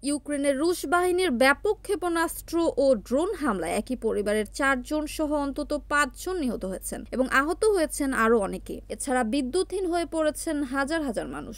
ইউক্রেনের রুশ বাহিনীর ব্যাপক ক্ষেপণাস্ত্র ও ড্রোন হামলায় একই পরিবারের 4 জন সহ অন্তত 5 জন নিহত হয়েছেন এবং আহত হয়েছেন আরও অনেকে। এছাড়া বিদ্যুৎহীন হয়ে পড়েছেন হাজার হাজার মানুষ।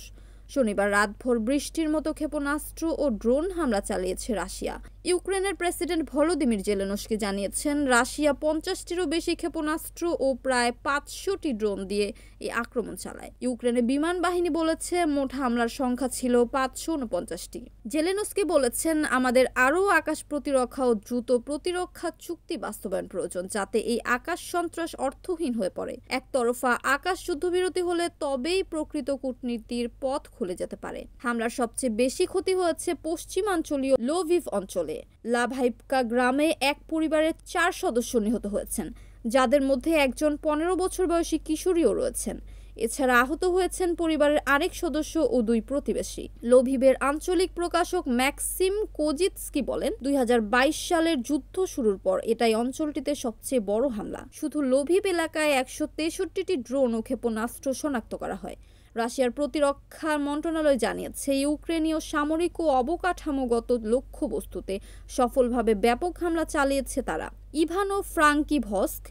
শনিবার রাতভর বৃষ্টির মতো ক্ষেপণাস্ত্র ও ড্রোন হামলা চালিয়েছে রাশিয়া। ইউক্রেনের প্রেসিডেন্ট ভলোদিমির জেলেনস্কি জানিয়েছেন, রাশিয়া 50টিরও বেশি ক্ষেপণাস্ত্র ও প্রায় 500টি ড্রোন দিয়ে এই আক্রমণ চালায়। ইউক্রেনের বিমান বাহিনী বলেছে, মোট হামলার সংখ্যা ছিল 549টি। জেলেনস্কি বলেছেন, আমাদের আরও আকাশ প্রতিরক্ষা ও দ্রুত প্রতিরক্ষা চুক্তি বাস্তবায়ন প্রয়োজন, যাতে এই আকাশ সন্ত্রাস অর্থহীন হয়ে পড়ে। একতরফা আকাশ যুদ্ধবিরতি হলে তবেই প্রকৃত কূটনীতির পথ খুলে যেতে পারে। হামলার সবচেয়ে বেশি ক্ষতি হয়েছে পশ্চিমাঞ্চলীয় লোভিভ অঞ্চলে। লাভাইভকা গ্রামে এক পরিবারের 4 সদস্য নিহত হয়েছেন, যাদের মধ্যে একজন 15 বছর বয়সী কিশোরীও রয়েছেন। এছাড়া আহত হয়েছেন পরিবারের আরেক সদস্য ও 2 প্রতিবেশী। লোভিভের আঞ্চলিক প্রকাশক ম্যাক্সিম কোজিৎস্কি বলেন, 2022 সালের যুদ্ধ শুরুর পর এটাই অঞ্চলটিতে সবচেয়ে বড় হামলা। শুধু লোভিভ এলাকায় 163টি ড্রোন ও ক্ষেপণাস্ত্র শনাক্ত করা হয়। রাশিয়ার প্রতিরক্ষা মন্ত্রণালয় জানিয়েছে, ইউক্রেনীয় সামরিক ও অবকাঠামোগত লক্ষ্যবস্তুতে সফলভাবে ব্যাপক হামলা চালিয়েছে তারা। Ivano Frankivsk,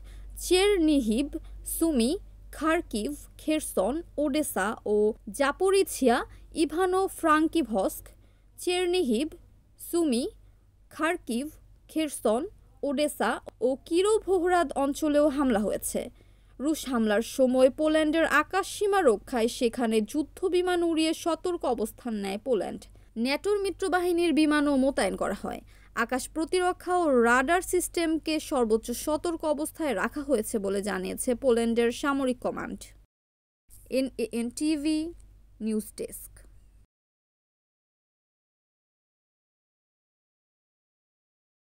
Chernihiv, Sumy, Kharkiv, Kherson, Odesa ও Zaporizhzhia. Ivano Frankivsk, Chernihiv, Sumy, Kharkiv, Kherson, Odesa ও কিরোভোহরাদ অঞ্চলেও হামলা হয়েছে। রুশ হামলার সময় পোল্যান্ডের আকাশসীমা রক্ষায় সেখানে যুদ্ধবিমান উড়িয়ে সতর্ক অবস্থান নেয় পোল্যান্ড। ন্যাটোর মিত্রবাহিনীর বিমানও মোতায়েন করা হয়। আকাশ প্রতিরক্ষা ও রাডার সিস্টেমকে সর্বোচ্চ সতর্ক অবস্থায় রাখা হয়েছে বলে জানিয়েছে পোল্যান্ডের সামরিক command. NAN TV news desk.